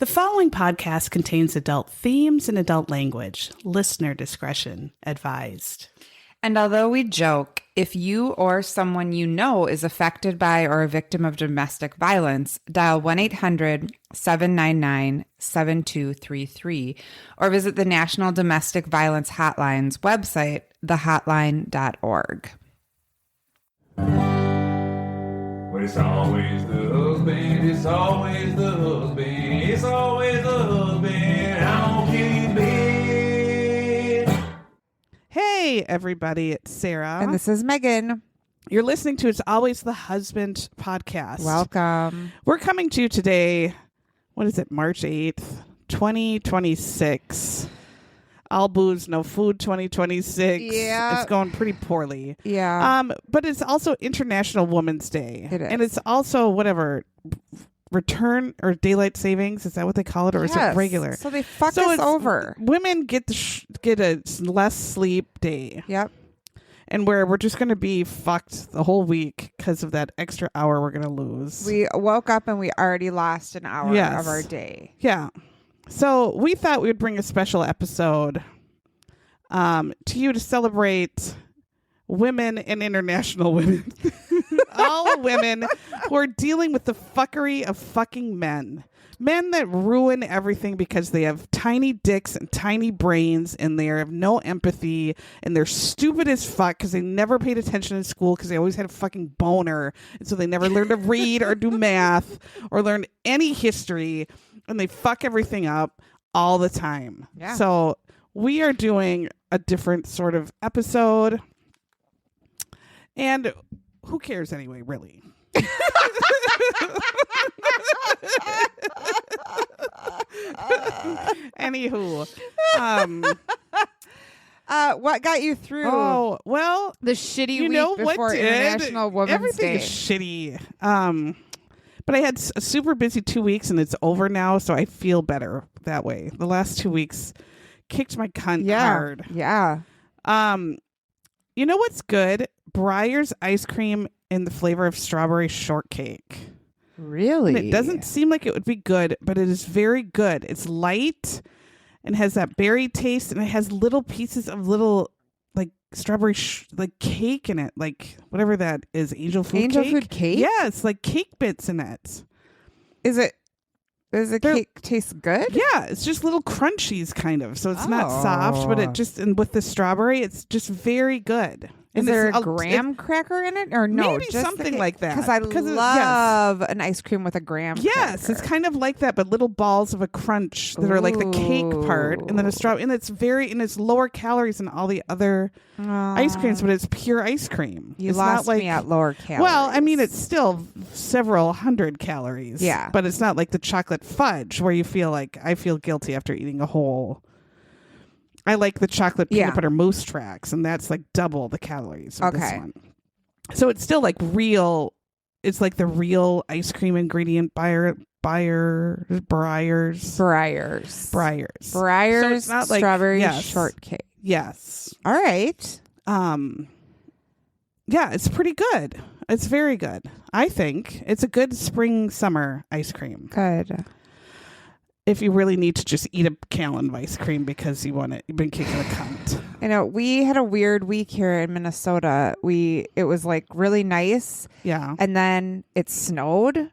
The following podcast contains adult themes and adult language. Listener discretion advised. And although we joke, if you or someone you know is affected by or a victim of domestic violence, dial 1-800-799-7233 or visit the National Domestic Violence Hotline's website, thehotline.org. But it's always the husband, it's always the husband, it's always the husband, I don't kill you, babe. Hey, everybody, it's Sarah. And this is Megan. You're listening to It's Always the Husband podcast. Welcome. We're coming to you today, what is it, March 8th, 2026. All booze, no food 2026. Yeah. It's going pretty poorly. Yeah. But it's also International Women's Day. It is. And it's also whatever, return or daylight savings. Is that what they call it? Or is it regular? So they fucked us over. Women get get a less sleep day. Yep. And we're just going to be fucked the whole week because of that extra hour we're going to lose. We woke up and we already lost an hour Yes. of our day. Yeah. So we thought we would bring a special episode to you to celebrate women and international women. All women who are dealing with the fuckery of fucking men. Men that ruin everything because they have tiny dicks and tiny brains and they have no empathy and they're stupid as fuck because they never paid attention in school because they always had a fucking boner. And so they never learned to read or do math or learn any history. And they fuck everything up all the time. Yeah. So we are doing a different sort of episode. And who cares anyway, really? Anywho. What got you through Oh, well, the shitty you week know before what did? International Women's Everything Day? is shitty. But I had a super busy 2 weeks and it's over now, so I feel better that way. The last 2 weeks kicked my cunt hard. Yeah. You know what's good? Breyer's ice cream in the flavor of strawberry shortcake. Really? And it doesn't seem like it would be good, but it is very good. It's light and has that berry taste, and it has little pieces of little like strawberry like cake in it, like whatever that is, angel food cake. Yeah, it's like cake bits in it. Does the cake taste good? Yeah, it's just little crunchies kind of. So it's not soft, but and with the strawberry, it's just very good. Is there a graham cracker in it or no? Maybe just something like that. Because I love an ice cream with a graham Yes, cracker. it's kind of like that, but little balls of a crunch that are like the cake part, and then a straw, and it's lower calories than all the other ice creams, but it's pure ice cream. You it's lost not like, me at lower calories. Well, I mean, it's still several hundred calories. Yeah, but it's not like the chocolate fudge where you feel like I feel guilty after eating a whole. I like the chocolate peanut butter mousse tracks, and that's like double the calories of this one. So it's still like real. It's like the real ice cream ingredient Breyers. So it's not like strawberry shortcake. Yes. All right. Yeah, it's pretty good. It's very good. I think it's a good spring summer ice cream. Good. If you really need to just eat a gallon of ice cream because you've been kicking a cunt. I know we had a weird week here in Minnesota. It was like really nice. Yeah. And then it snowed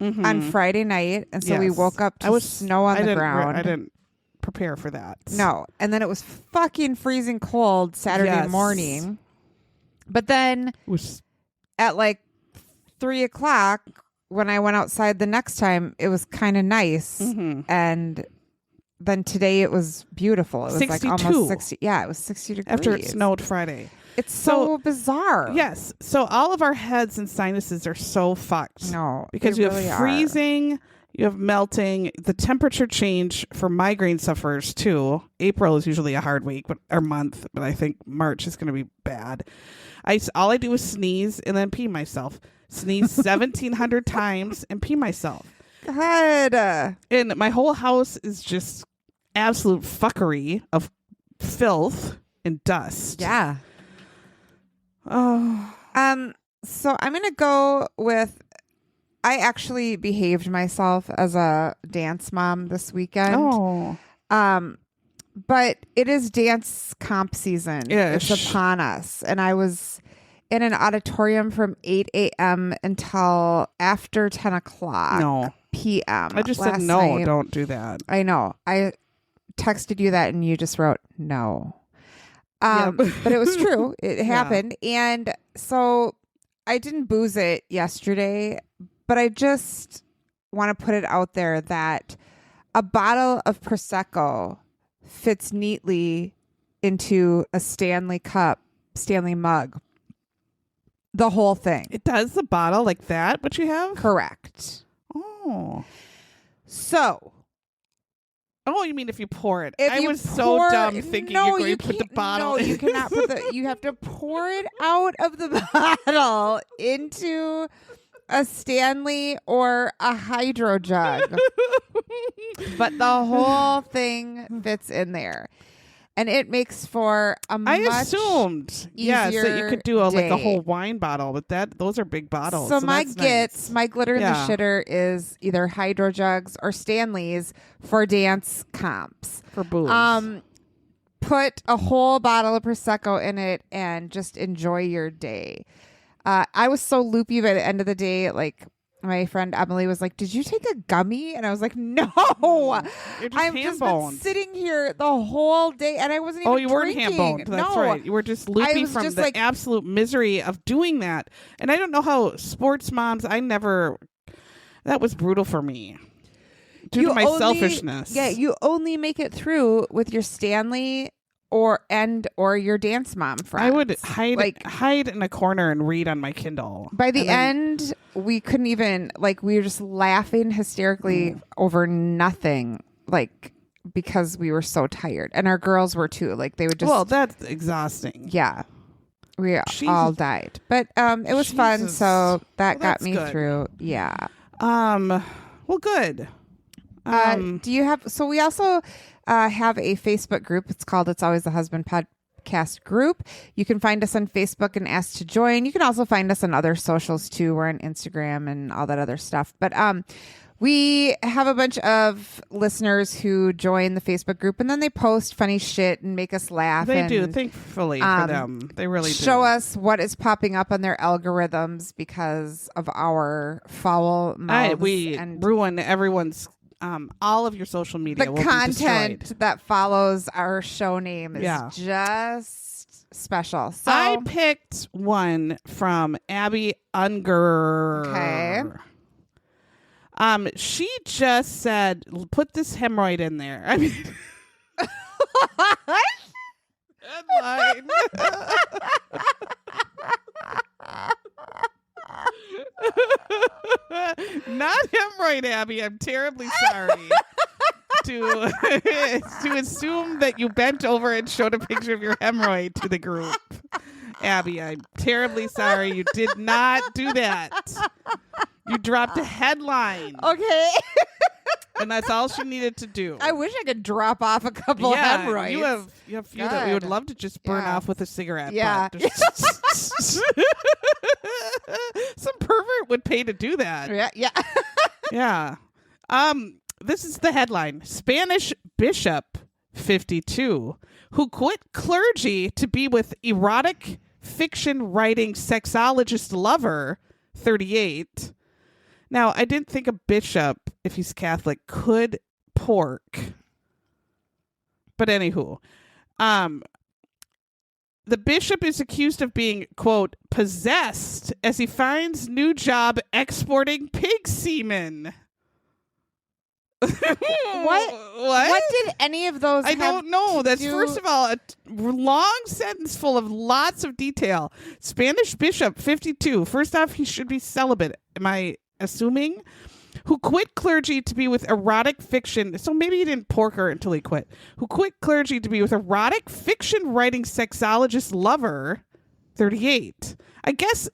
on Friday night. And so we woke up to snow on the ground. I didn't prepare for that. No. And then it was fucking freezing cold Saturday morning. But then at like 3:00, when I went outside the next time, it was kind of nice. And then today it was beautiful. It was 62. like almost 60. Yeah, it was 60 degrees. After it snowed Friday. It's so bizarre. Yes. So all of our heads and sinuses are so fucked. No. Because you have freezing, you have melting, the temperature change for migraine sufferers too. April is usually a hard week or month, but I think March is going to be bad. All I do is sneeze and then pee myself. Sneeze 1,700 times and pee myself. God. And my whole house is just absolute fuckery of filth and dust. Yeah. Oh. So I'm gonna go with I actually behaved myself as a dance mom this weekend. Oh. But it is dance comp season. Ish. It's upon us. And I was in an auditorium from 8 a.m. until after 10 o'clock p.m. I just said no, don't do that. I know. I texted you that and you just wrote no. But it was true. It happened. And so I didn't booze it yesterday, but I just want to put it out there that a bottle of Prosecco fits neatly into a Stanley mug. The whole thing. It does, the bottle like that, what you have? Correct. Oh. So. Oh, you mean if you pour it? If I you was so dumb thinking you're going to put the bottle in. No, you cannot put you have to pour it out of the bottle into a Stanley or a hydro jug. But the whole thing fits in there. And it makes for a much assumed, yes, that you could do like a whole wine bottle, but those are big bottles. So my glitter in the shitter is either hydro jugs or Stanleys for dance comps. For booze. Put a whole bottle of Prosecco in it and just enjoy your day. I was so loopy by the end of the day, like my friend Emily was like, "Did you take a gummy?" And I was like, "No, I'm just been sitting here the whole day, and I wasn't even." Oh, you weren't ham-boned. That's right. You were just loopy from just the absolute misery of doing that. And I don't know how sports moms. That was brutal for me due to my selfishness. Yeah, you only make it through with your Stanley or your dance mom friends. I would hide in a corner and read on my Kindle. By the end, we couldn't even, we were just laughing hysterically over nothing, because we were so tired. And our girls were too. They would just... Well, that's exhausing. Yeah. We all died. But it was fun, so that got me through. Yeah. Well, good. Do you have... So we also... have a Facebook group. It's called It's Always the Husband Podcast group. You can find us on Facebook and ask to join. You can also find us on other socials too. We're on Instagram and all that other stuff. But we have a bunch of listeners who join the Facebook group and then they post funny shit and make us laugh. They do, thankfully for them. They really do. Show us what is popping up on their algorithms because of our foul mouths. We ruin everyone's all of your social media. The content that follows our show name is just special. So I picked one from Abby Unger. Okay. She just said, "Put this hemorrhoid in there." I mean, headline. Not hemorrhoid, Abby. I'm terribly sorry to assume that you bent over and showed a picture of your hemorrhoid to the group. Abby, I'm terribly sorry. You did not do that. You dropped a headline. Okay. And that's all she needed to do. I wish I could drop off a couple of hemorrhoids. You have a few that we would love to just burn off with a cigarette. Yeah. Some pervert would pay to do that. Yeah. Yeah. This is the headline. Spanish bishop 52 who quit clergy to be with erotic fiction writing sexologist lover 38. Now, I didn't think a bishop, if he's Catholic, could pork. But anywho, the bishop is accused of being, quote, possessed as he finds new job exporting pig semen. What did any of those I don't know. That's first of all a long sentence full of lots of detail. Spanish bishop 52. First off, he should be celibate. Am I assuming? Who quit clergy to be with erotic fiction. So maybe he didn't pork her until he quit. Who quit clergy to be with erotic fiction writing sexologist lover 38. I guess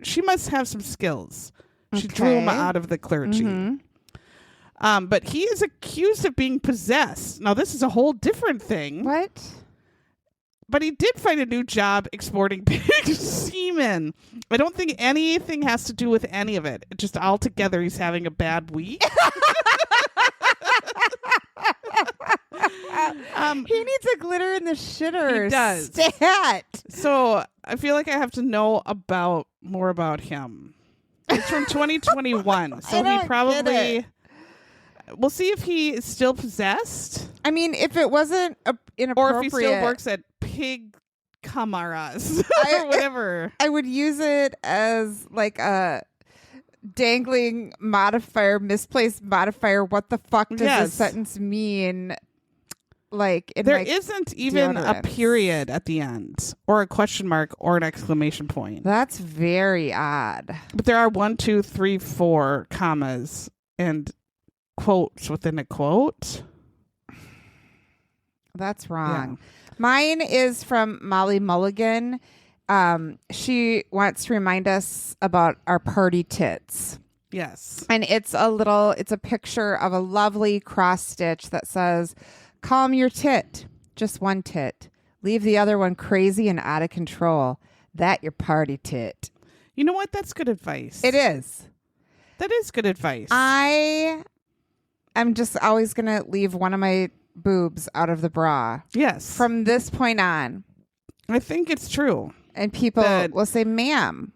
she must have some skills. She drew him out of the clergy. Mm-hmm. But he is accused of being possessed. Now, this is a whole different thing. What? But he did find a new job exporting pig semen. I don't think anything has to do with any of it. Just altogether, he's having a bad week. He needs a glitter in the shitter. He does. Stat. So I feel like I have to know more about him. It's from 2021, so he probably. We'll see if he is still possessed. I mean, if it wasn't inappropriate, or if he still works at Pig Camaras or whatever. I would use it as like a dangling modifier, misplaced modifier. What the fuck does this sentence mean? Like there isn't even a period at the end, or a question mark, or an exclamation point. That's very odd. But there are 1, 2, 3, 4 commas and quotes within a quote. That's wrong. Yeah. Mine is from Molly Mulligan. She wants to remind us about our party tits. Yes. And it's a picture of a lovely cross stitch that says, calm your tit, just one tit. Leave the other one crazy and out of control. That your party tit. You know what? That's good advice. It is. That is good advice. I'm just always going to leave one of my boobs out of the bra. Yes. From this point on. I think it's true. And people will say, ma'am,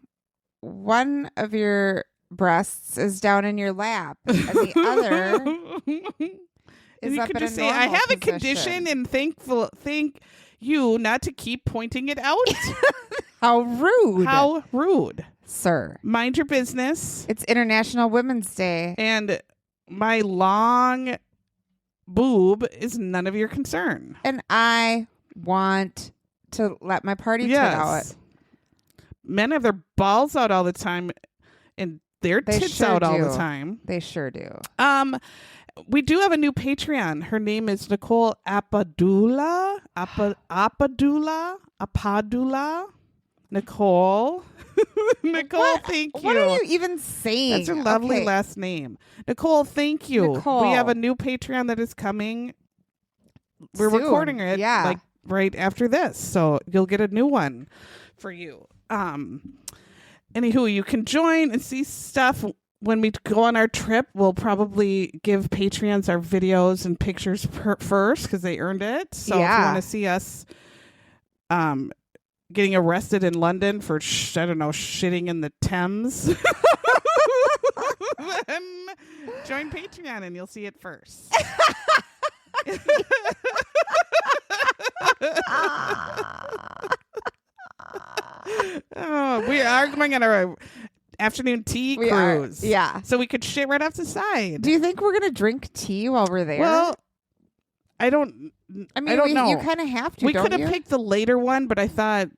one of your breasts is down in your lap and the other and you could just say, I have a condition and thank you not to keep pointing it out. How rude. How rude. Sir. Mind your business. It's International Women's Day. And my long boob is none of your concern. And I want to let my party tit out. Men have their balls out all the time and their tits out all the time. They sure do. We do have a new Patreon. Her name is Nicole Apadula. Apadula. Nicole. Nicole, thank you. What are you even saying? That's her lovely last name. Nicole, thank you. Nicole. We have a new Patreon that is coming. We're soon. Recording it like right after this. So you'll get a new one for you. Anywho, you can join and see stuff. When we go on our trip, we'll probably give Patreons our videos and pictures first because they earned it. So if you want to see us getting arrested in London for, shitting in the Thames, then join Patreon and you'll see it first. We are going on our afternoon tea cruise. Yeah. So we could shit right off the side. Do you think we're going to drink tea while we're there? Well, I don't know. You kind of have to, We could have picked the later one, but I thought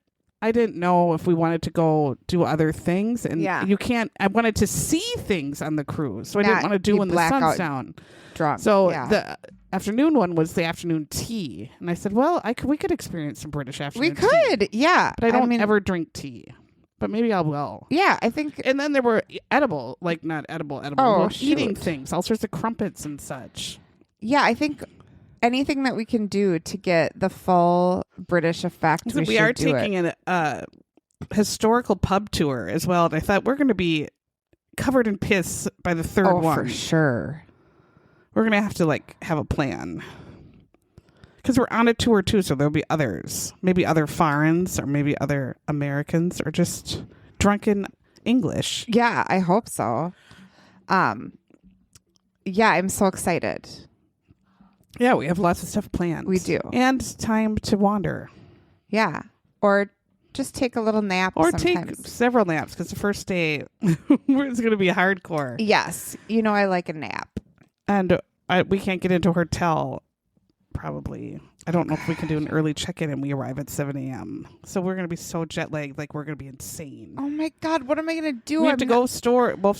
I didn't know if we wanted to go do other things. And you can't. I wanted to see things on the cruise. So I didn't want to do when the sun's down. Drunk. So the afternoon one was the afternoon tea. And I said, well, we could experience some British afternoon tea. We could, yeah. But I don't ever drink tea. But maybe I will. Yeah, I think. And then there were not edible, eating things, all sorts of crumpets and such. Yeah, I think anything that we can do to get the full British effect, we are taking a historical pub tour as well. And I thought we're going to be covered in piss by the third one. Oh, for sure. We're going to have to have a plan. Because we're on a tour too, so there'll be others. Maybe other foreigners, or maybe other Americans, or just drunken English. Yeah, I hope so. Yeah, I'm so excited. Yeah, we have lots of stuff planned. We do. And time to wander. Yeah. Or just take a little nap take several naps, because the first day is going to be hardcore. Yes. I like a nap. And we can't get into a hotel. Probably. I don't know if we can do an early check-in and we arrive at 7 a.m. So we're going to be so jet-lagged, we're going to be insane. Oh my God, what am I going to do? We'll have to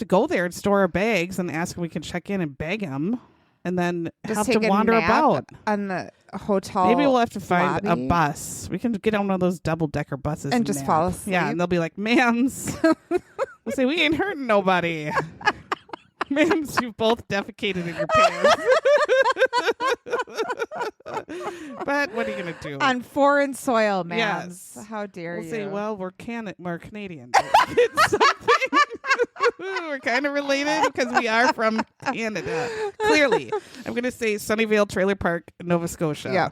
go there and store our bags and ask if we can check in and bag them. And then just have to wander about. On the hotel Maybe we'll have to find lobby. a bus. We can get on one of those double-decker buses. And just fall asleep. Yeah, and they'll be like, ma'ams. We'll say, we ain't hurting nobody. Ma'ams, you both defecated in your pants. But what are you going to do? On foreign soil, ma'am. Yes. How dare We'll you? say, well, we're Canadian. It's something. We're kind of related because we are from Canada. Clearly. I'm going to say Sunnyvale Trailer Park, Nova Scotia. Yeah.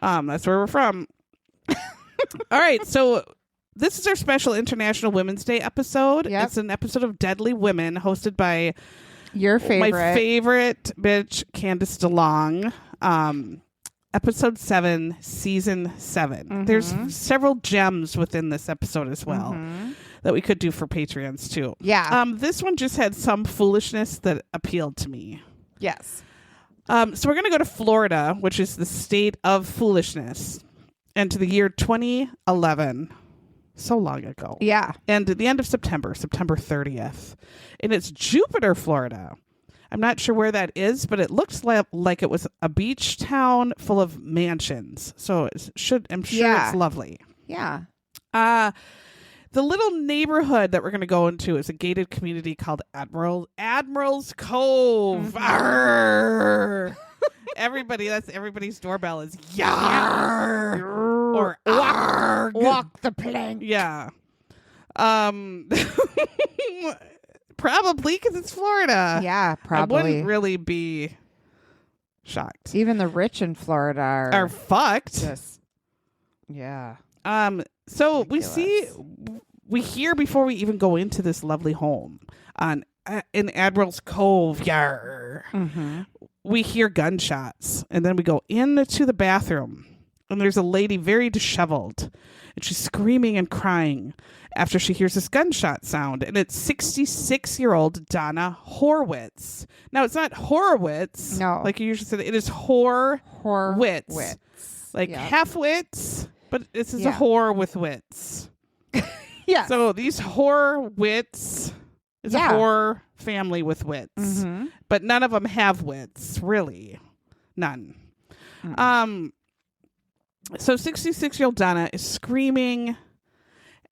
That's where we're from. All right. So this is our special International Women's Day episode. Yep. It's an episode of Deadly Women hosted by Your favorite. my favorite bitch, Candice DeLong. Episode 7, season 7. Mm-hmm. There's several gems within this episode as well that we could do for Patreons too. Yeah. This one just had some foolishness that appealed to me. Yes. So we're going to go to Florida, which is the state of foolishness, and to the year 2011. So long ago. Yeah. And at the end of September 30th. And it's Jupiter, Florida. I'm not sure where that is, but it looks like it was a beach town full of mansions. So I'm sure it's lovely. Yeah. The little neighborhood that we're going to go into is a gated community called Admiral's Cove. Arr! Everybody's doorbell is yar or arg. Walk the plank. Yeah. Probably because it's Florida. Yeah, probably. I wouldn't really be shocked. Even the rich in Florida Are fucked. just, yeah. So Ridiculous. we hear before we even go into this lovely home in Admiral's Cove. Yar. Mm-hmm. We hear gunshots, and then we go into the bathroom, and there's a lady very disheveled, and she's screaming and crying after she hears this gunshot sound, and it's 66-year-old Donna Horwitz. Now, it's not Horowitz, No. like you usually say. It is Horwitz. Horwitz. Like Yep. half-wits, but this is a Yeah. whore with wits. Yeah. So these Horwitz is a whore family with wits. Mm-hmm. But none of them have wits, really. None. So 66-year-old Donna is screaming,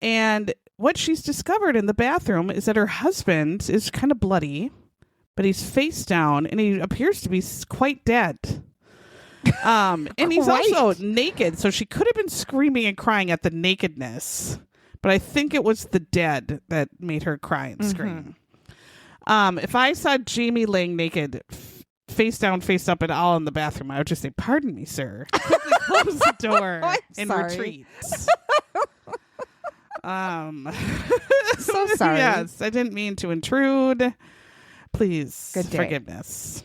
and what she's discovered in the bathroom is that her husband is kind of bloody, but he's face down, and he appears to be quite dead. And he's also naked, so she could have been screaming and crying at the nakedness, but I think it was the dead that made her cry and scream. If I saw Jamie laying naked, face down, face up, and all in the bathroom, I would just say, "Pardon me, sir." Quickly close the door and retreat. So sorry. Yes, I didn't mean to intrude. Please, Good day. forgiveness.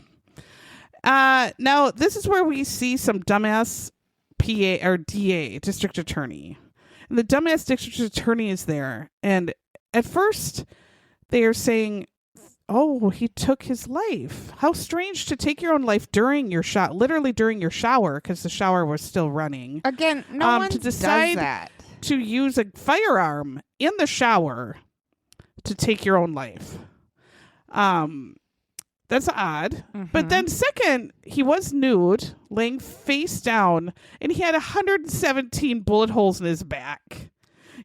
Now, this is where we see some dumbass PA or DA, district attorney. And the dumbass district attorney is there. And at first, they are saying, "Oh, he took his life. How strange to take your own life during your shot, literally during your shower, because the shower was still running." Again, no one to does decide that. to use a firearm in the shower to take your own life. That's odd. But then second, he was nude, laying face down, and he had 117 bullet holes in his back.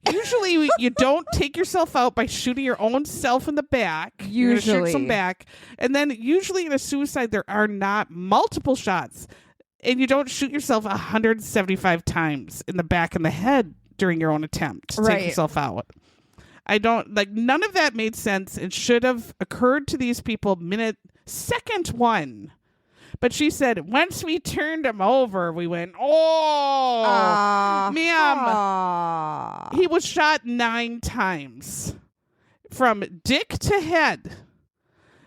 Usually you don't take yourself out by shooting your own self in the back. You're gonna shoot some back. And then usually in a suicide, there are not multiple shots. And you don't shoot yourself 175 times in the back and the head during your own attempt to take yourself out. None of that made sense. It should have occurred to these people second one. But she said, once we turned him over, we went, "Oh, ma'am." He was shot 9 times from dick to head.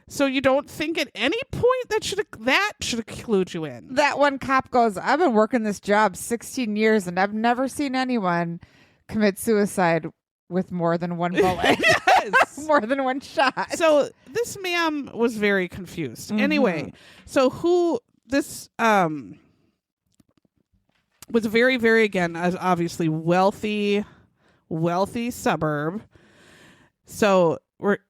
So you don't think at any point that should have clued you in? That one cop goes, "I've been working this job 16 years and I've never seen anyone commit suicide with more than one bullet." Yes. More than one shot. So this ma'am was very confused. Anyway, so this was very, very, again, obviously wealthy suburb. So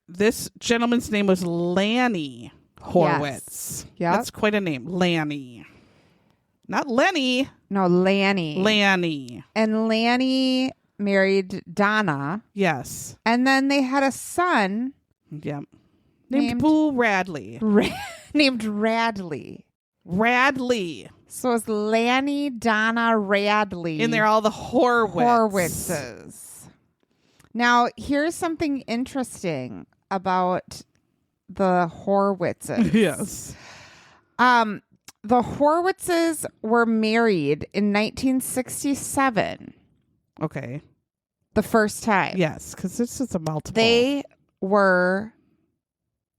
this gentleman's name was Lanny Horwitz. Yep. That's quite a name. Lanny. Not Lenny. No, Lanny. Lanny. And Lanny married Donna. Yes. And then they had a son. Yep. Named Boo Radley. Named Radley. Radley. So it's Lanny, Donna, Radley. And they're all the Horwitzes. Now, here's something interesting about the Horwitzes. Yes. The Horwitzes were married in 1967. Okay. The first time. Yes, because this is a multiple. They were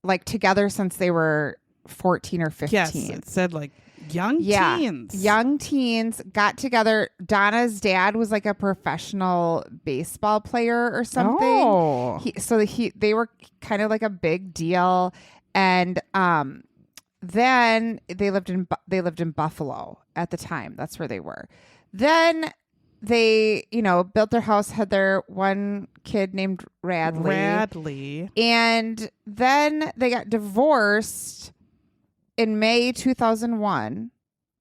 like together since they were 14 or 15. Yes, it said like young teens. Young teens got together. Donna's dad was like a professional baseball player or something. Oh. They were kind of like a big deal. And then they lived in Buffalo at the time. That's where they were. Then they, built their house, had their one kid named Radley. And then they got divorced in May 2001.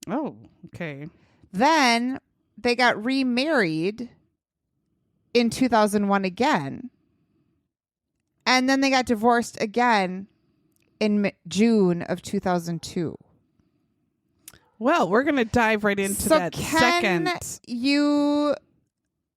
Oh, okay. Then they got remarried in 2001 again. And then they got divorced again in June of 2002. Well, we're going to dive right into that second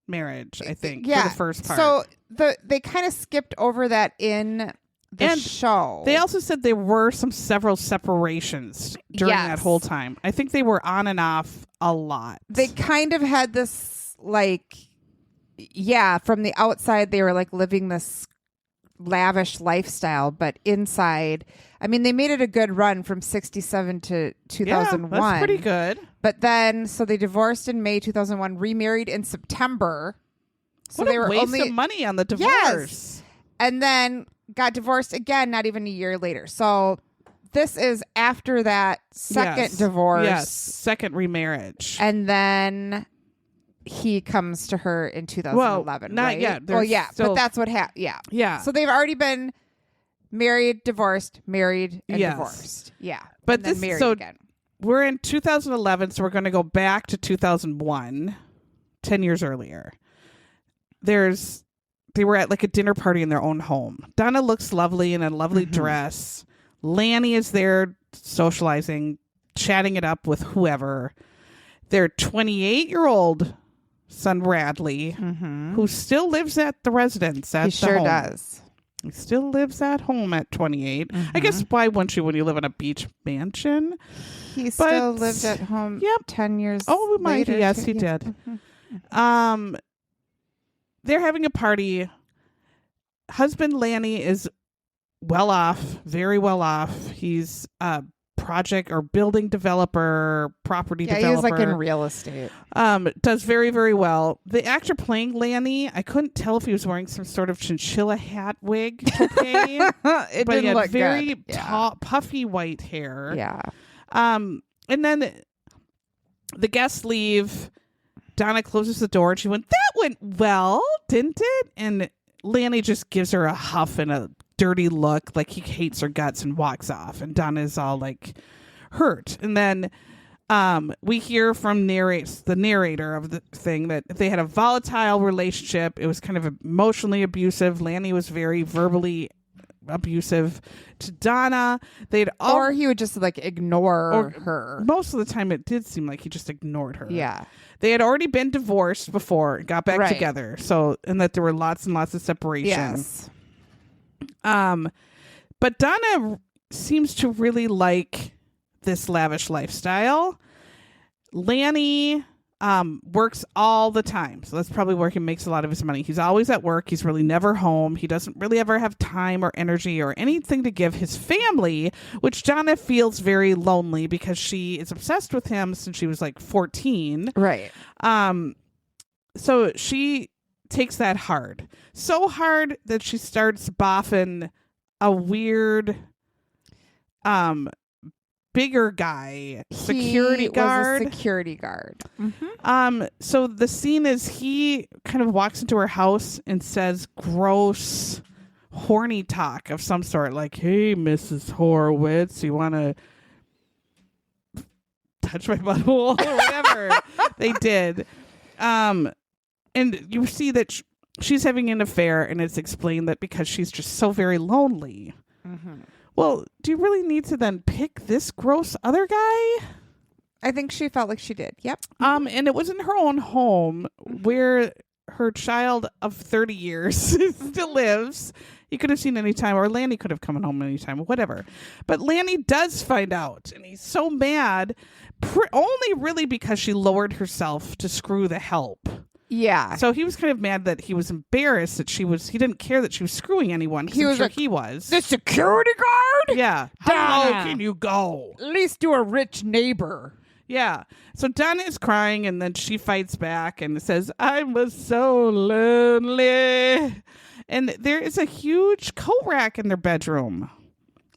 marriage, I think, for the first part. So they kind of skipped over that in the show. They also said there were several separations during that whole time. I think they were on and off a lot. They kind of had this from the outside they were like living this lavish lifestyle, but inside, I mean, they made it a good run from 67 to 2001. Yeah, that's pretty good. But then, so they divorced in May 2001, remarried in September. So what they were waste of money on the divorce. Yes. And then got divorced again, not even a year later. So this is after that second divorce. Yes, second remarriage. And then he comes to her in 2011. Not right? yet. Well, yeah, but that's what happened. Yeah. Yeah. So they've already been married, divorced, married, and divorced. Yeah. But and then married again. We're in 2011, so we're going to go back to 2001, 10 years earlier. They were at like a dinner party in their own home. Donna looks lovely in a lovely dress. Lanny is there socializing, chatting it up with whoever. Their 28-year-old son Radley, who still lives at the residence at the home. Does. He still lives at home at 28. I guess why wouldn't you when you live in a beach mansion? He still lived at home 10 years later. Yes, he did. They're having a party. Husband Lanny is well off, very well off. He's a project or building developer, property developer. He's like in real estate. Does very, very well. The actor playing Lanny, I couldn't tell if he was wearing some sort of chinchilla hat wig toupee. It but didn't he had look very good. tall, puffy white hair. Yeah. And then the guests leave. Donna closes the door and she went, "That went well, didn't it?" And Lanny just gives her a huff and a dirty look, like he hates her guts, and walks off. And Donna is all like hurt. And then we hear from the narrator of the thing that they had a volatile relationship. It was kind of emotionally abusive. Lanny was very verbally abusive to Donna. Or he would just like ignore her. Most of the time it did seem like he just ignored her. Yeah. They had already been divorced before, got back together. So, and that there were lots and lots of separation. Yes. But Donna seems to really like this lavish lifestyle. Lanny works all the time. So that's probably where he makes a lot of his money. He's always at work. He's really never home. He doesn't really ever have time or energy or anything to give his family, which Donna feels very lonely because she is obsessed with him since she was like 14. Right. So she takes that hard. So hard that she starts boffing a weird bigger guy, security guard. Was a security guard. So the scene is he kind of walks into her house and says gross, horny talk of some sort, like, "Hey, Mrs. Horwitz, you want to touch my butthole?" or whatever they did. And you see that she's having an affair, and it's explained that because she's just so very lonely. Well, do you really need to then pick this gross other guy? I think she felt like she did. Yep. And it was in her own home where her child of 30 years still lives. He could have seen any time, or Lanny could have come home anytime, whatever. But Lanny does find out, and he's so mad, only really because she lowered herself to screw the help. Yeah. So he was kind of mad that he was embarrassed that he didn't care that she was screwing anyone. He was he was. The security guard? Yeah. How low can you go? At least you're a rich neighbor. Yeah. So Donna is crying, and then she fights back and says, I was so lonely. And there is a huge coat rack in their bedroom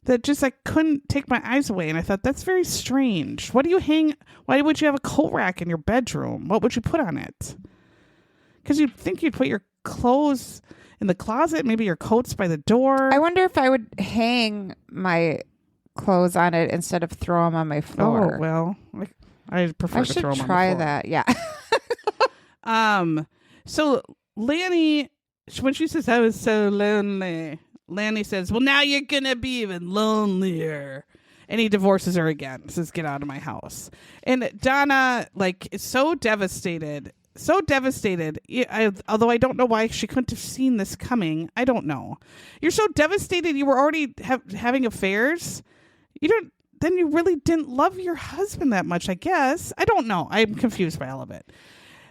that just I couldn't take my eyes away. And I thought, that's very strange. Why would you have a coat rack in your bedroom? What would you put on it? Because you'd think you'd put your clothes in the closet, maybe your coats by the door. I wonder if I would hang my clothes on it instead of throw them on my floor. Oh, well, I prefer to throw them on the floor. I should try that, yeah. So Lanny, when she says, I was so lonely, Lanny says, well, now you're going to be even lonelier. And he divorces her again. Says, get out of my house. And Donna, is so devastated. Although I don't know why she couldn't have seen this coming. I don't know. You're so devastated. You were already having affairs. Then you really didn't love your husband that much, I guess. I don't know. I'm confused by all of it.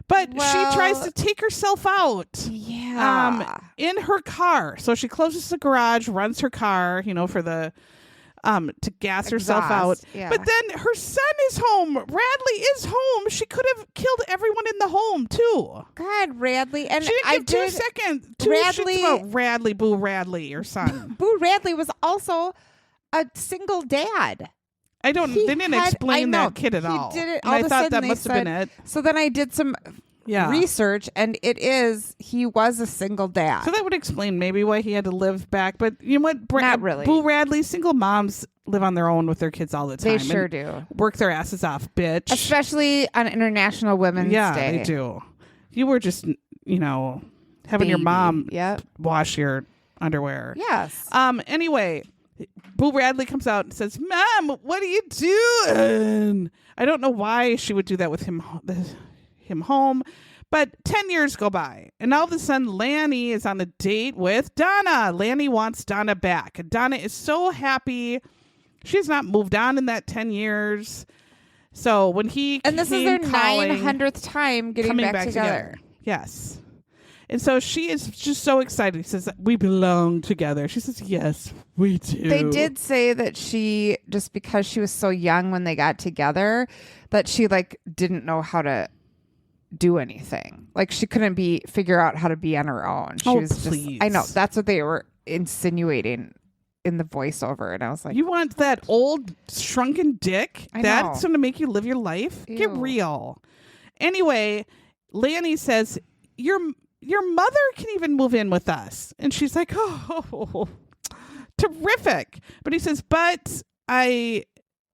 But she tries to take herself out. Yeah. In her car. So she closes the garage, runs her car, for the to gas herself out. Yeah. But then her son is home. Radley is home. She could have killed everyone in the home too. God, Radley. And she didn't give 2 seconds. Radley, about Radley, Boo Radley, your son. Boo Radley was also a single dad. They didn't explain that kid at all. Did it, and I thought that must have been it. So then I did some research, and he was a single dad. So that would explain maybe why he had to live back. But you know what? Not really. Boo Radley, single moms live on their own with their kids all the time. They sure do. Work their asses off, bitch. Especially on International Women's Day. Yeah, they do. You were just, having your mom wash your underwear. Yes. Anyway, Boo Radley comes out and says, Mom, what are you doing? I don't know why she would do that with him home. But 10 years go by, and all of a sudden, Lanny is on a date with Donna. Lanny wants Donna back. And Donna is so happy. She's not moved on in that 10 years. So when he And this is their 900th time getting back together. Yes. And so she is just so excited. She says, we belong together. She says, yes, we do. They did say that she, just because she was so young when they got together, that she didn't know how to do anything. She couldn't figure out how to be on her own. She was please. I know. That's what they were insinuating in the voiceover. And I was like, you want that old shrunken dick? That's going to make you live your life? Ew. Get real. Anyway, Lanny says, your mother can even move in with us. And she's like, oh, terrific. But he says, but I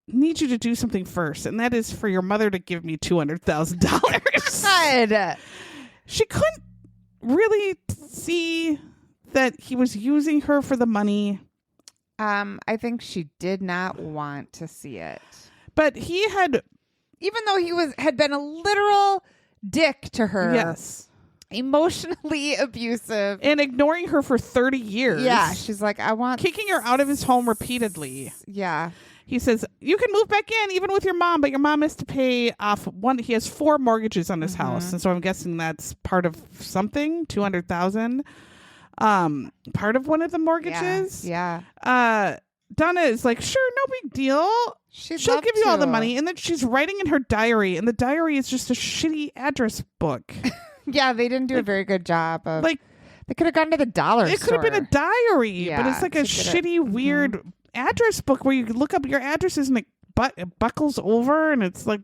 need you to do something first. And that is for your mother to give me $200,000. God. She couldn't really see that he was using her for the money. I think she did not want to see it. But he had... Even though he had been a literal dick to her. Yes. Emotionally abusive. And ignoring her for 30 years. Yeah. She's like, I want... Kicking her out of his home repeatedly. Yeah. He says, you can move back in even with your mom, but your mom has to pay off one. He has 4 mortgages on his house. And so I'm guessing that's part of something, $200,000. Part of one of the mortgages. Yeah. Donna is like, sure, no big deal. She'll give you all the money. And then she's writing in her diary, and the diary is just a shitty address book. Yeah, they didn't do a very good job of they could have gone to the dollar store. It could have been a diary, but it's like a shitty, weird address book where you look up your addresses and it buckles over, and it's like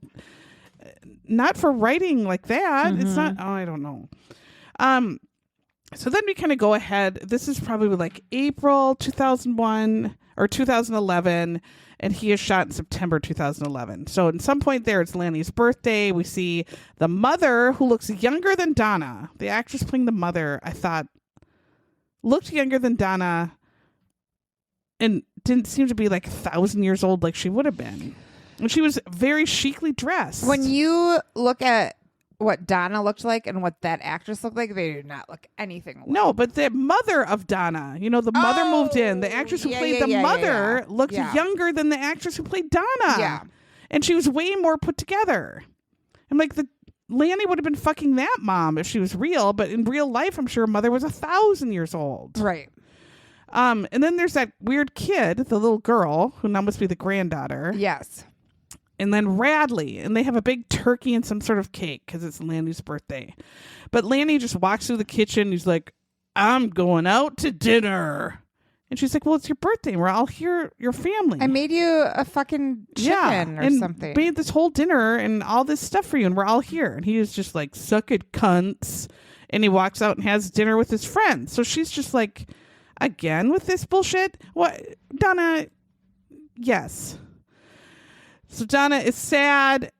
not for writing like that. It's not. Oh, I don't know. So then we kind of go ahead. This is probably April 2001 or 2011, and he is shot in September 2011. So at some point there, it's Lanny's birthday. We see the mother, who looks younger than Donna. The actress playing the mother, I thought, looked younger than Donna and didn't seem to be 1,000 years old like she would have been. And she was very chicly dressed. When you look at what Donna looked like and what that actress looked like, they do not look anything alike. No, but the mother of Donna, the mother moved in. The actress who played the mother looked younger than the actress who played Donna. Yeah. And she was way more put together. I'm like, Lanny would have been fucking that mom if she was real, but in real life, I'm sure her mother was 1,000 years old. Right. And then there's that weird kid, the little girl, who now must be the granddaughter. Yes. And then Radley, and they have a big turkey and some sort of cake because it's Lanny's birthday. But Lanny just walks through the kitchen. He's like, I'm going out to dinner. And she's like, well, it's your birthday. We're all here, your family. I made you a fucking chicken or something. Made this whole dinner and all this stuff for you, and we're all here. And he is just like, suck it, cunts. And he walks out and has dinner with his friends. So she's just like, again with this bullshit? What? Donna, yes. So Donna is sad.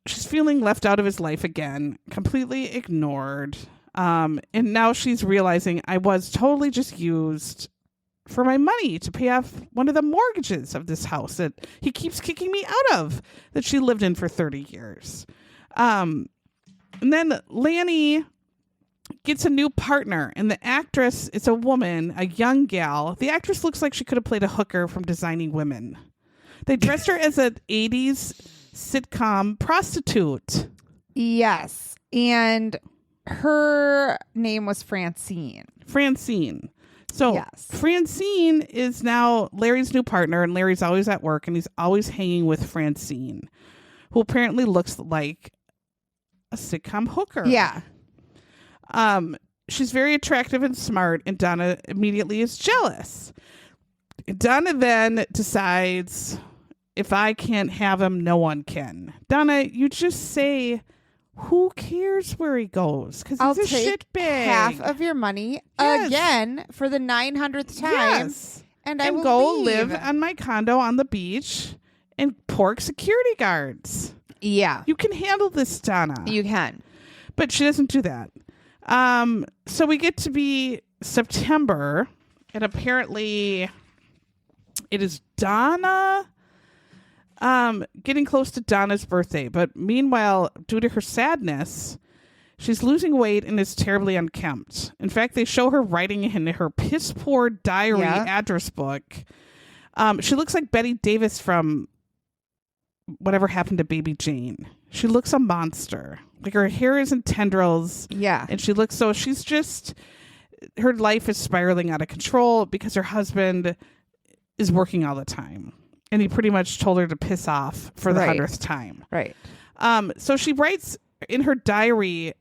She's feeling left out of his life again, completely ignored. And now she's realizing I was totally just used for my money to pay off one of the mortgages of this house that he keeps kicking me out of, that she lived in for 30 years. And then Lanny gets a new partner, and the actress is a woman, a young gal. The actress looks like she could have played a hooker from Designing Women. They dressed her as an 80s sitcom prostitute. Yes. And her name was Francine. So yes. Francine is now Larry's new partner, and Larry's always at work, and he's always hanging with Francine, who apparently looks like a sitcom hooker. Yeah. She's very attractive and smart, and Donna immediately is jealous. Donna then decides, if I can't have him, no one can. Donna, you just say, who cares where he goes? Because he's a shitbag. Half of your money again for the 900th time. Yes. And I will go leave. live on my condo on the beach and pork security guards. Yeah. You can handle this, Donna. You can. But she doesn't do that. So we get to be September, and apparently it is Donna getting close to Donna's birthday. But meanwhile, due to her sadness, she's losing weight and is terribly unkempt. In fact, they show her writing in her piss poor diary address book. She looks like Betty Davis from Whatever Happened to Baby Jane. She looks a monster. Like, her hair is in tendrils. Yeah. And she looks so, she's just, her life is spiraling out of control because her husband is working all the time. And he pretty much told her to piss off for the 100th time. Right. So she writes in her diary,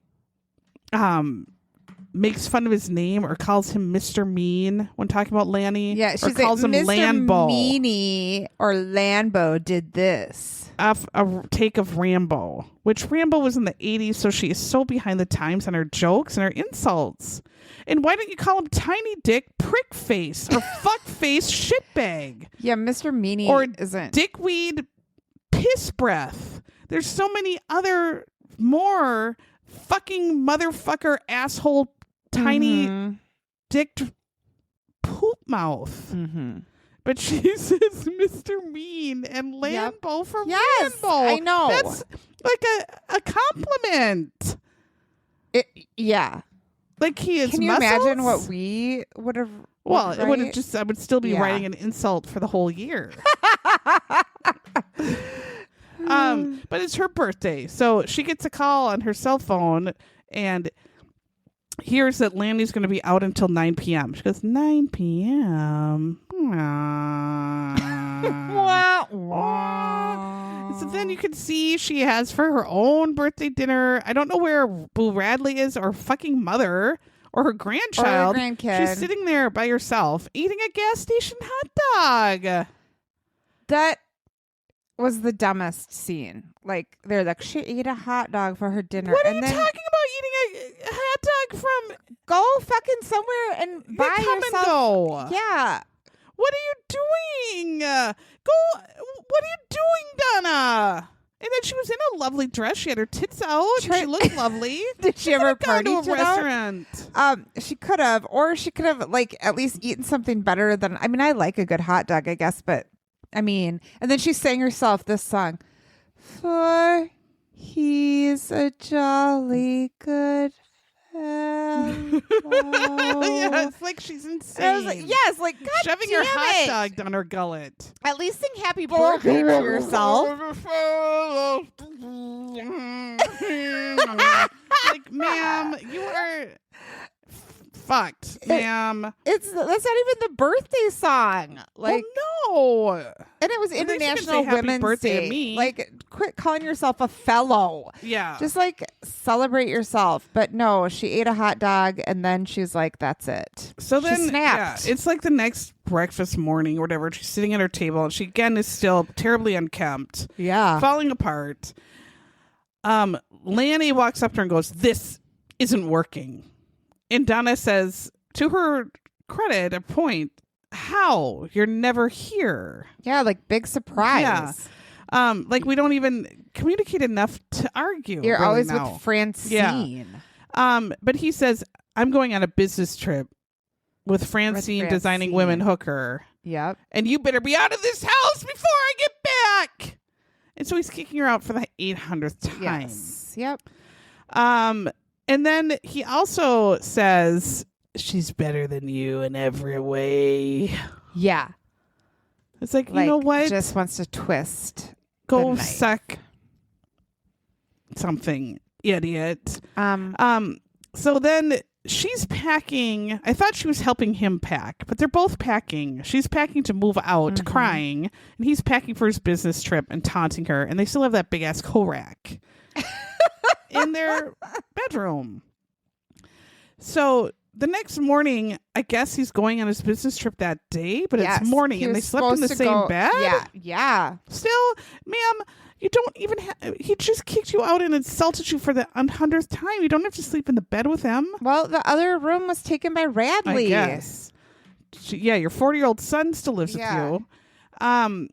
makes fun of his name or calls him Mr. Mean when talking about Lanny. Yeah, she's or calls like, him Mr. Lambo. Meanie or Lambo did this. A take of Rambo, which Rambo was in the 80s, so she is so behind the times on her jokes and her insults. And why don't you call him Tiny Dick Prick Face or Fuck Face Shitbag? Yeah, Mr. Meanie or isn't. Dickweed Piss Breath. There's so many other more fucking motherfucker asshole tiny dick poop mouth. Mm-hmm. But she says Mr. Mean and Lambo for Rambo. I know. That's like a compliment. Yeah. Like, he is. Can you imagine what we would have? Well, it would have just. I would still be writing an insult for the whole year. But it's her birthday, so she gets a call on her cell phone and hears that Lanny's going to be out until 9 p.m. She goes, 9 p.m. So then you can see she has for her own birthday dinner. I don't know where Boo Radley is, or fucking mother, or her grandchild. Or her grandkid. She's sitting there by herself eating a gas station hot dog. That was the dumbest scene. Like, they're like, she ate a hot dog for her dinner. What are you talking about, eating a hot dog from? Go fucking somewhere and buy come yourself. And go. Yeah. What are you doing? What are you doing, Donna? And then she was in a lovely dress. She had her tits out. She looked lovely. Did she ever party to a restaurant? She could have, or she could have, like, at least eaten something better than. I mean, I like a good hot dog, I guess, but I mean, and then she sang herself this song. For he's a jolly good fellow. Yeah, it's like she's insane. I was like, yes, like, God shoving damn her hot it. dog down her gullet. At least sing happy birthday to yourself. Like, ma'am, you are fucked, ma'am. That's not even the birthday song. Like, no. and it was Well, they should International say happy Women's birthday to Day. me. Like, quit calling yourself a fellow. Yeah. Just like celebrate yourself. But no, she ate a hot dog and then she's like, that's it. So she then, snapped. yeah, it's like the next breakfast morning or whatever. She's sitting at her table and she again is still terribly unkempt, Yeah. falling apart. Lanny walks up to her and goes, "This isn't working." And Donna says, to her credit, a point, "How? You're never here." Yeah, like big surprise. Yeah. Like we don't even communicate enough to argue. You're really always now. with Francine. But he says, "I'm going on a business trip with Francine Designing Women Hooker. Yep. And you better be out of this house before I get back." And so he's kicking her out for the 800th time. Yes. Yep. And then he also says, "She's better than you in every way." Yeah. It's like, Like, you know what? just wants to twist. Go the knife. suck something, idiot. So then she's packing. I thought she was helping him pack, but they're both packing. She's packing to move out, crying, and he's packing for his business trip and taunting her. And they still have that big ass coat rack in their bedroom. So the next morning, I guess he's going on his business trip that day, but Yes, it's morning he and they was slept in the supposed to same go- bed. Yeah. Yeah. Still, ma'am, you don't even he just kicked you out and insulted you for the 100th time. You don't have to sleep in the bed with him. Well, the other room was taken by Radley. I guess. Yeah, your 40-year-old son still lives Yeah. with you.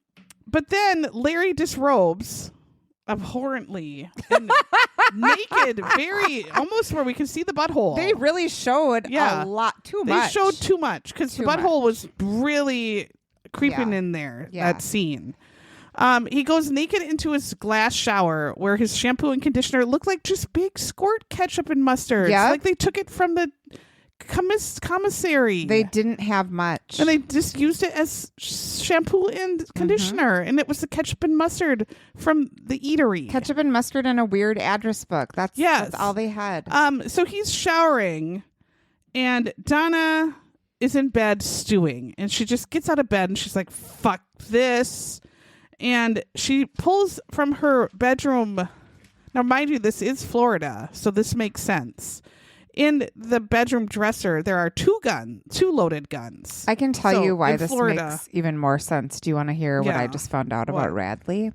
But then Larry disrobes abhorrently and naked, very almost where we can see the butthole. They really showed Yeah. a lot too They much. showed too much because the Too butthole was really creeping Yeah. in there, Yeah. that scene. He goes naked into his glass shower where his shampoo and conditioner look like just big squirt ketchup and mustard. Yep. Like they took it from the commissary. They didn't have much. And they just used it as shampoo and conditioner. And it was the ketchup and mustard from the eatery. Ketchup and mustard in a weird address book. That's all they had. So he's showering and Donna is in bed stewing. And she just gets out of bed and she's like, "Fuck this." And she pulls from her bedroom. Now, mind you, this is Florida, so this makes sense. In the bedroom dresser, there are two loaded guns. I can tell So, you why in this Florida- makes even more sense. Do you want to hear what I Yeah. just found out What? about Radley?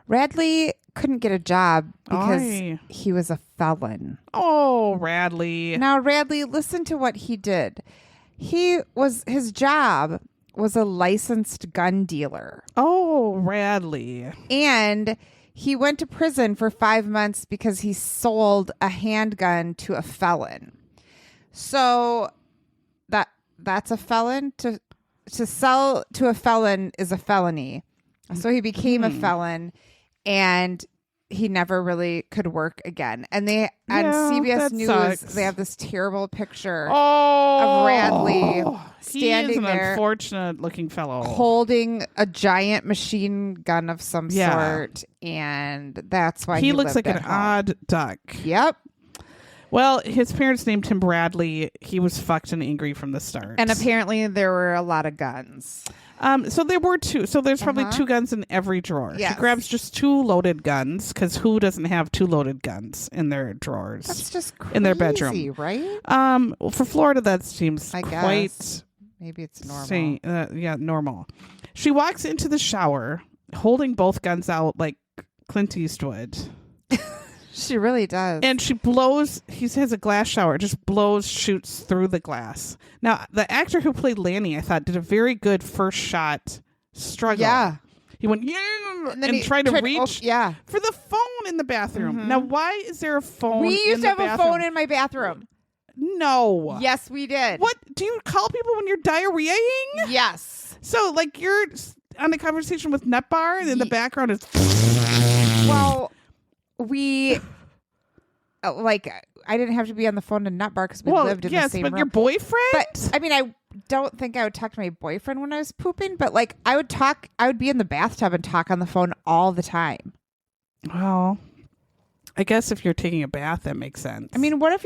Radley couldn't get a job because Aye. he was a felon. Oh, Radley. Now, Radley, listen to what he did. His job was a licensed gun dealer. Oh, Radley. And he went to prison for 5 months because he sold a handgun to a felon. So that's a felon. To sell to a felon is a felony. So he became a felon and he never really could work again. And they on CBS that News sucks. they have this terrible picture of Radley standing he is an there unfortunate looking fellow. holding a giant machine gun of some Yeah. sort, and that's why He looks lived like at an home. odd duck. Yep. Well, his parents named him Bradley. He was fucked and angry from the start. And apparently there were a lot of guns. So there were two. So there's probably two guns in every drawer. Yes. She grabs just two loaded guns because who doesn't have two loaded guns in their drawers? That's just crazy, in their bedroom, right? Well, for Florida, that seems I quite guess. Maybe it's normal. normal. She walks into the shower holding both guns out like Clint Eastwood. She really does. And she blows, he has a glass shower, just shoots through the glass. Now, the actor who played Lanny, I thought, did a very good first shot struggle. Yeah. He went, then and he tried to reach for the phone in the bathroom. Now, why is there a phone We in used the to have bathroom? a phone in my bathroom. No. Yes, we did. What? Do you call people when you're diarrheaing? Yes. So, like, you're on a conversation with Nutbar, and in the background is. Well, we I didn't have to be on the phone to Nutbar because we lived in the same room. But your boyfriend. But I mean, I don't think I would talk to my boyfriend when I was pooping. But like, I would be in the bathtub and talk on the phone all the time. Well, I guess if you're taking a bath, that makes sense. I mean, what if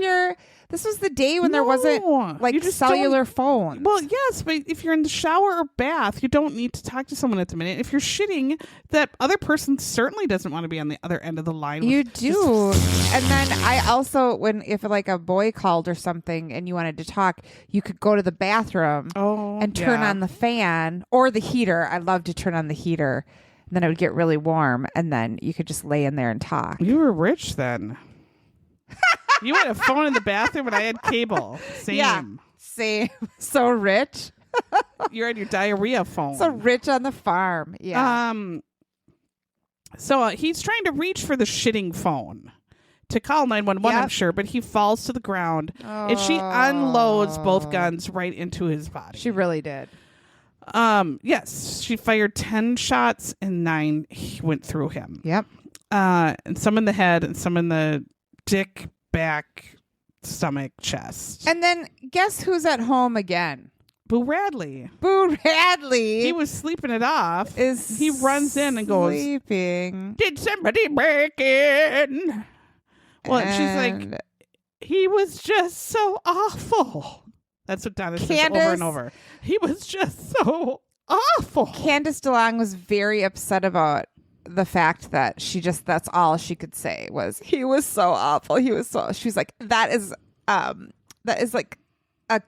this was the day when there wasn't like cellular phones? Well, yes, but if you're in the shower or bath, you don't need to talk to someone at the minute. If you're shitting, that other person certainly doesn't want to be on the other end of the line. You do. And then I also, if like a boy called or something and you wanted to talk, you could go to the bathroom and turn on the fan or the heater. I love to turn on the heater. And then it would get really warm, and then you could just lay in there and talk. You were rich then. You had a phone in the bathroom, and I had cable. Same. Yeah, same. So rich. You're on your diarrhea phone. So rich on the farm. Yeah. So he's trying to reach for the shitting phone to call 911, I'm sure, but he falls to the ground, and she unloads both guns right into his body. She really did. Yes, she fired 10 shots and 9 went through him. Yep. And some in the head and some in the dick, back, stomach, chest. And then guess who's at home again? Boo Radley. Boo Radley. He was sleeping it off. He runs in and sleeping. Goes, "Did somebody break in?" Well, and she's like, "He was just so awful." That's what Donna says over and over. He was just so awful. Candace DeLong was very upset about the fact that that's all she could say was, he was so awful. She's like, that is like a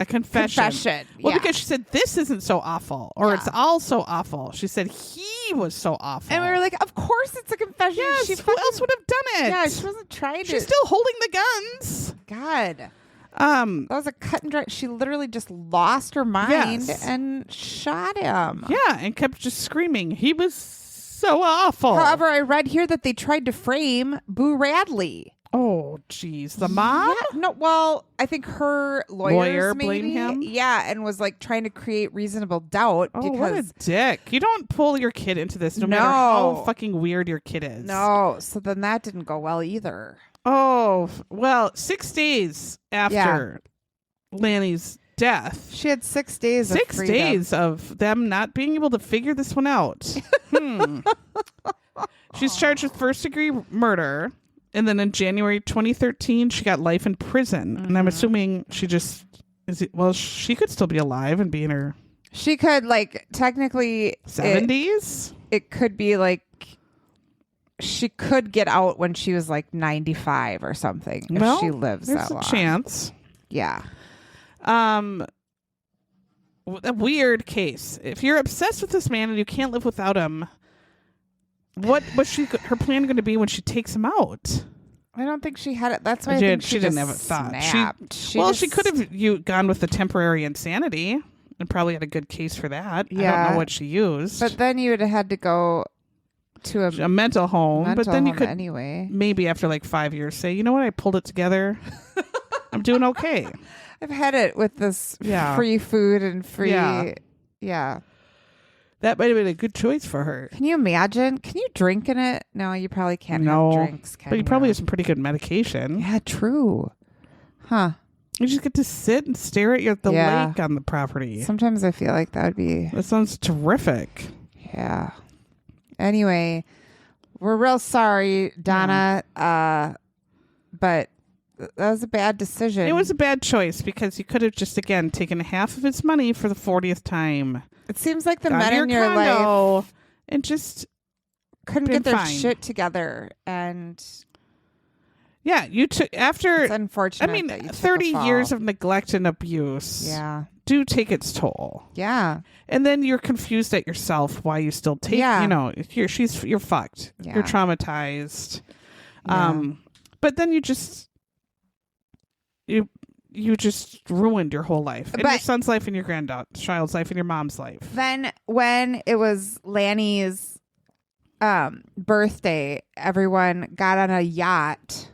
confession. Well, because she said, this isn't so awful, or it's all so awful. She said, he was so awful. And we were like, of course it's a confession. Yes, who else would have done it? Yeah, she wasn't trying to. She's still holding the guns. God. That was a cut and dry. She literally just lost her mind and shot him. Yeah, and kept just screaming. He was so awful. However, I read here that they tried to frame Boo Radley. Oh, geez. The mom? Yeah, no, well, I think her lawyer blamed him? Yeah, and was like trying to create reasonable doubt. Oh, because what a dick. You don't pull your kid into this no matter how fucking weird your kid is. No, so then that didn't go well either. Oh, well, 6 days after Lanny's death. She had 6 days 6 days of them not being able to figure this one out. She's charged with first-degree murder. And then in January 2013, she got life in prison. Mm-hmm. And I'm assuming she just... she could still be alive and be in her... She could, like, technically... 70s? It could be, like... She could get out when she was like 95 or something if she lives that long. There's a chance. Yeah. A weird case. If you're obsessed with this man and you can't live without him, what was her plan going to be when she takes him out? I don't think she had it. That's why I think she didn't have a thought. She could have gone with the temporary insanity and probably had a good case for that. Yeah. I don't know what she used. But then you would have had to go to a mental home, but then you could anyway. Maybe after like 5 years say, you know what, I pulled it together. I'm doing okay. I've had it with this free food and free. Yeah. That might have been a good choice for her. Can you imagine? Can you drink in it? No, you probably can't have drinks. But you probably have some pretty good medication. Yeah, true. Huh. You just get to sit and stare at the lake on the property. Sometimes I feel like that would be... That sounds terrific. Yeah. Anyway, we're real sorry, Donna, but that was a bad decision. It was a bad choice because you could have just, again, taken half of his money for the 40th time. It seems like the men in your life and just couldn't get their shit together. And yeah, you took after. It's unfortunate. I mean, 30 years of neglect and abuse. Yeah. Do take its toll. Yeah. And then you're confused at yourself why you still take, you're fucked. Yeah. You're traumatized. Yeah. But then you just ruined your whole life. And your son's life and your grandchild's life and your mom's life. Then when it was Lanny's birthday, everyone got on a yacht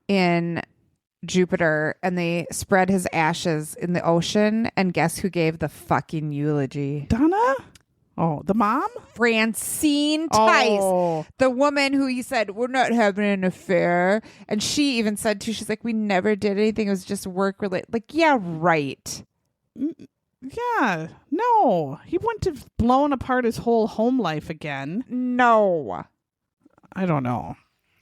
in Jupiter and they spread his ashes in the ocean. And guess who gave the fucking eulogy? Donna? Oh, the mom? Francine Tice. Oh. The woman who he said, we're not having an affair. And she even said too, she's like, we never did anything. It was just work related. Like, yeah, right. Yeah. No. He wouldn't have blown apart his whole home life again. No. I don't know.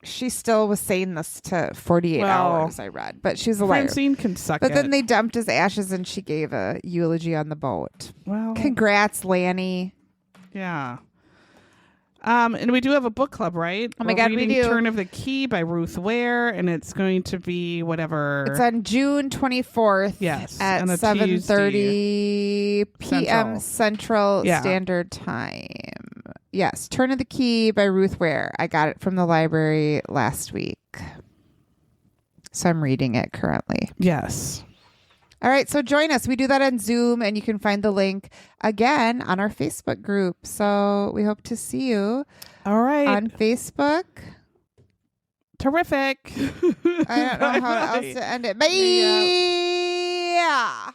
She still was saying this to 48 hours, I read. But she's a liar. Francine can suck But it. then they dumped his ashes and she gave a eulogy on the boat. Well, Congrats, Lanny. yeah. And we do have a book club, right? Oh my We're God, we reading do. Turn of the Key by Ruth Ware, and it's going to be whatever. It's on June 24th Yes, at on a 7:30 p.m. Central Yeah. Standard Time. Yes, Turn of the Key by Ruth Ware. I got it from the library last week. So I'm reading it currently. Yes. All right, so join us. We do that on Zoom, and you can find the link again on our Facebook group. So we hope to see you All right. on Facebook. Terrific. I don't know how else to end it. Bye. Yeah.